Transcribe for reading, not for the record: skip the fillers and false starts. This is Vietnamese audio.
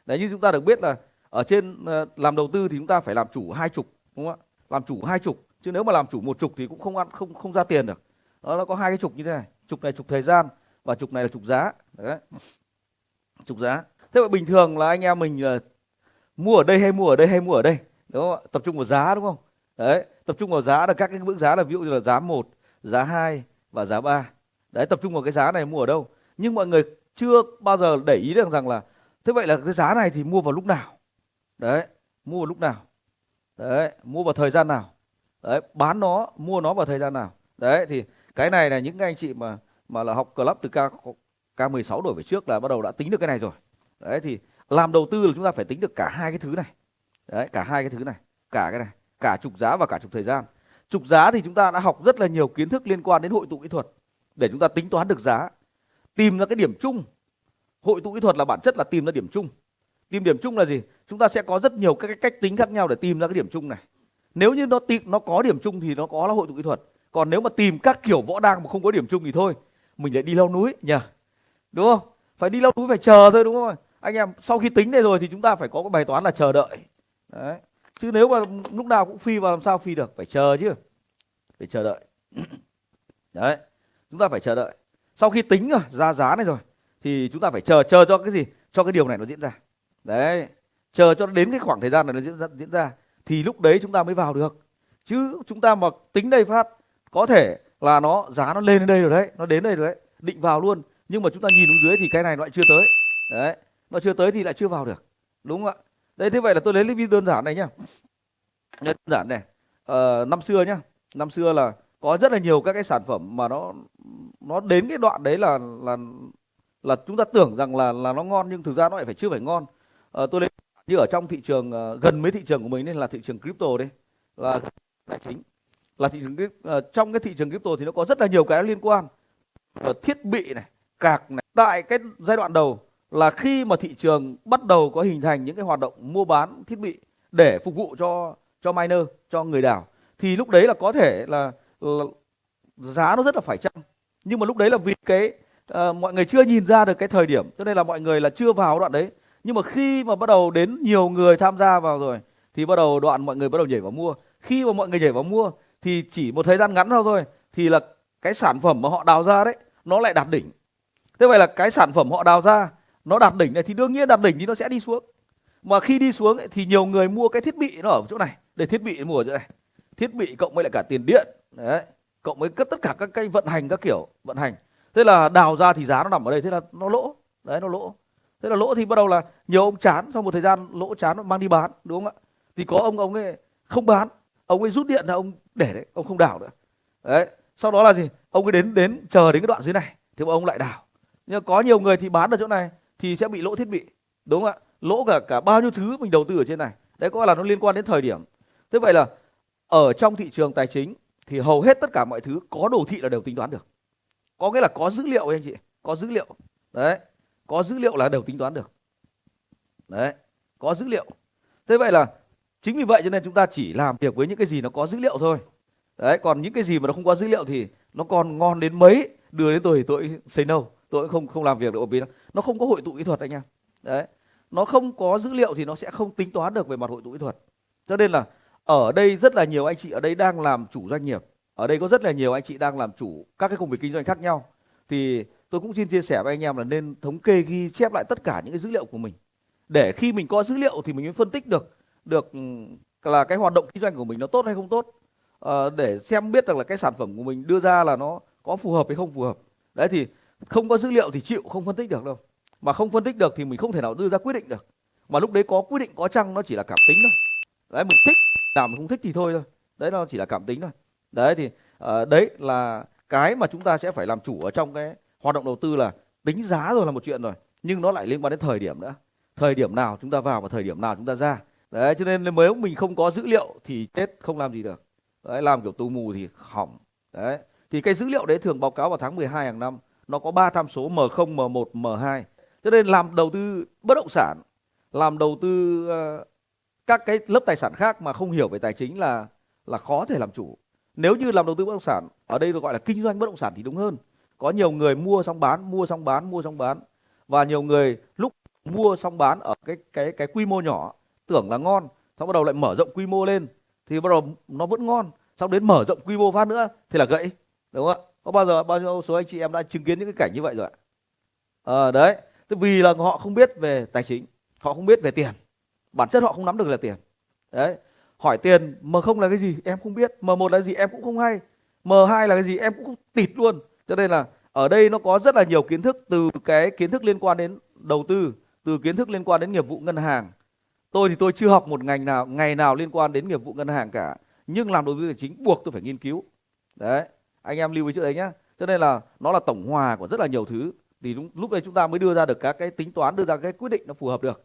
Đấy, như chúng ta được biết là ở trên làm đầu tư thì chúng ta phải làm chủ hai trục, đúng không ạ? Làm chủ hai trục, chứ nếu mà làm chủ một trục thì cũng không ra tiền được. Nó có hai cái trục như thế này, trục này trục thời gian và trục này là trục giá. Đấy, trục giá. Thế mà bình thường là anh em mình mua ở đây hay mua ở đây hay mua ở đây, đúng không ạ? Tập trung vào giá, đúng không? Đấy, tập trung vào giá là các cái ngưỡng giá là ví dụ như là giá 1, giá 2 và giá 3. Đấy, tập trung vào cái giá này mua ở đâu. Nhưng mọi người chưa bao giờ để ý được rằng là thế vậy là cái giá này thì mua vào lúc nào. Đấy, mua vào lúc nào. Đấy, mua vào thời gian nào. Đấy, bán nó, mua nó vào thời gian nào. Đấy, thì cái này là những cái anh chị mà là học club từ K16 đổi về trước là bắt đầu đã tính được cái này rồi. Đấy, thì làm đầu tư là chúng ta phải tính được cả hai cái thứ này. Đấy, cả hai cái thứ này, cả cái này, cả trục giá và cả trục thời gian. Trục giá thì chúng ta đã học rất là nhiều kiến thức liên quan đến hội tụ kỹ thuật để chúng ta tính toán được giá, tìm ra cái điểm chung. Hội tụ kỹ thuật là bản chất là tìm ra điểm chung. Tìm điểm chung là gì? Chúng ta sẽ có rất nhiều các cái cách tính khác nhau để tìm ra cái điểm chung này. Nếu như nó có điểm chung thì nó có là hội tụ kỹ thuật. Còn nếu mà tìm các kiểu võ đang mà không có điểm chung thì thôi, mình lại đi leo núi nhỉ, đúng không? Phải đi leo núi, phải chờ thôi, đúng không? Anh em sau khi tính đây rồi thì chúng ta phải có cái bài toán là chờ đợi. Đấy. Chứ nếu mà lúc nào cũng phi vào làm sao phi được, phải chờ chứ, phải chờ đợi. Đấy, chúng ta phải chờ đợi. Sau khi tính rồi ra giá này rồi thì chúng ta phải chờ cho cái gì, cho cái điều này nó diễn ra. Đấy, chờ cho đến cái khoảng thời gian này nó diễn ra thì lúc đấy chúng ta mới vào được. Chứ chúng ta mà tính đây phát có thể là giá nó lên đến đây rồi đấy, nó đến đây rồi đấy, định vào luôn, nhưng mà chúng ta nhìn xuống dưới thì cái này nó lại chưa tới. Đấy, nó chưa tới thì lại chưa vào được, đúng không ạ? Đấy, thế vậy là tôi lấy ví đơn giản này nhá. Đơn giản này, năm xưa nhá, năm xưa là có rất là nhiều các cái sản phẩm mà nó đến cái đoạn đấy là chúng ta tưởng rằng là nó ngon nhưng thực ra nó lại chưa phải ngon. Tôi lấy như ở trong thị trường gần với thị trường của mình nên là thị trường crypto đấy, là tài chính, là thị trường trong cái thị trường crypto thì nó có rất là nhiều cái liên quan, thiết bị này, cạc này. Tại cái giai đoạn đầu là khi mà thị trường bắt đầu có hình thành những cái hoạt động mua bán thiết bị để phục vụ cho miner, cho người đảo, thì lúc đấy là có thể là giá nó rất là phải chăng. Nhưng mà lúc đấy là vì cái mọi người chưa nhìn ra được cái thời điểm, cho nên là mọi người là chưa vào đoạn đấy. Nhưng mà khi mà bắt đầu đến nhiều người tham gia vào rồi thì bắt đầu mọi người bắt đầu nhảy vào mua. Khi mà mọi người nhảy vào mua thì chỉ một thời gian ngắn sau thôi thì là cái sản phẩm mà họ đào ra đấy nó lại đạt đỉnh. Thế vậy là cái sản phẩm họ đào ra nó đạt đỉnh này thì đương nhiên đạt đỉnh thì nó sẽ đi xuống. Mà khi đi xuống ấy, thì nhiều người mua cái thiết bị nó ở chỗ này, để thiết bị mua ở chỗ này. Thiết bị cộng với lại cả tiền điện đấy, cộng với tất cả các cái vận hành, các kiểu vận hành. Thế là đào ra thì giá nó nằm ở đây, thế là nó lỗ. Đấy, nó lỗ. Thế là lỗ thì bắt đầu là nhiều ông chán, sau một thời gian lỗ chán mang đi bán, đúng không ạ? Thì có ông ấy không bán, ông ấy rút điện ra, ông để đấy, ông không đào nữa. Đấy, sau đó là gì? Ông ấy đến chờ đến cái đoạn dưới này thì ông lại đào. Nhưng có nhiều người thì bán ở chỗ này thì sẽ bị lỗ thiết bị, đúng không ạ? Lỗ cả bao nhiêu thứ mình đầu tư ở trên này. Đấy, có là nó liên quan đến thời điểm. Thế vậy là ở trong thị trường tài chính thì hầu hết tất cả mọi thứ có đồ thị là đều tính toán được. Có nghĩa là có dữ liệu anh chị, có dữ liệu. Đấy, có dữ liệu là đều tính toán được. Đấy, có dữ liệu. Thế vậy là chính vì vậy cho nên chúng ta chỉ làm việc với những cái gì nó có dữ liệu thôi. Đấy, còn những cái gì mà nó không có dữ liệu thì nó còn ngon đến mấy, đưa đến tôi say no, tôi cũng không làm việc được, vì nó không có hội tụ kỹ thuật anh em. Đấy, nó không có dữ liệu thì nó sẽ không tính toán được về mặt hội tụ kỹ thuật. Cho nên là ở đây rất là nhiều anh chị ở đây đang làm chủ doanh nghiệp, ở đây có rất là nhiều anh chị đang làm chủ các cái công việc kinh doanh khác nhau, thì tôi cũng xin chia sẻ với anh em là nên thống kê ghi chép lại tất cả những cái dữ liệu của mình, để khi mình có dữ liệu thì mình mới phân tích được là cái hoạt động kinh doanh của mình nó tốt hay không tốt, để xem biết được là cái sản phẩm của mình đưa ra là nó có phù hợp hay không phù hợp. Đấy, thì không có dữ liệu thì chịu không phân tích được đâu, mà không phân tích được thì mình không thể nào đưa ra quyết định được, mà lúc đấy có quyết định có chăng nó chỉ là cảm tính thôi. Đấy, mình thích làm, mình không thích thì thôi thôi, đấy nó chỉ là cảm tính thôi. Đấy, thì đấy là cái mà chúng ta sẽ phải làm chủ ở trong cái hoạt động đầu tư, là tính giá rồi là một chuyện rồi, nhưng nó lại liên quan đến thời điểm nữa, thời điểm nào chúng ta vào và thời điểm nào chúng ta ra. Đấy, cho nên nếu mình không có dữ liệu thì chết, không làm gì được. Đấy, làm kiểu tù mù thì hỏng. Đấy, thì cái dữ liệu đấy thường báo cáo vào tháng 12 hàng năm, nó có 3 tham số M0, M1, M2. Cho nên làm đầu tư bất động sản, làm đầu tư các cái lớp tài sản khác mà không hiểu về tài chính là khó thể làm chủ. Nếu như làm đầu tư bất động sản, ở đây được gọi là kinh doanh bất động sản thì đúng hơn. Có nhiều người mua xong bán, mua xong bán, mua xong bán, và nhiều người lúc mua xong bán ở cái quy mô nhỏ, tưởng là ngon, xong bắt đầu lại mở rộng quy mô lên thì bắt đầu nó vẫn ngon, xong đến mở rộng quy mô phát nữa thì là gãy, đúng không ạ? Có bao nhiêu số anh chị em đã chứng kiến những cái cảnh như vậy rồi ạ? Đấy, tức vì là họ không biết về tài chính, họ không biết về tiền, bản chất họ không nắm được là tiền. Đấy, hỏi tiền M0 là cái gì em không biết, M1 là cái gì em cũng không hay, M2 là cái gì em cũng tịt luôn. Cho nên là ở đây nó có rất là nhiều kiến thức, từ cái kiến thức liên quan đến đầu tư, từ kiến thức liên quan đến nghiệp vụ ngân hàng. Tôi thì tôi chưa học một ngày nào liên quan đến nghiệp vụ ngân hàng cả, nhưng làm đầu tư tài chính buộc tôi phải nghiên cứu. Đấy, anh em lưu ý chỗ đấy nhá. Cho nên là nó là tổng hòa của rất là nhiều thứ, thì lúc đấy chúng ta mới đưa ra được các cái tính toán, đưa ra cái quyết định nó phù hợp được.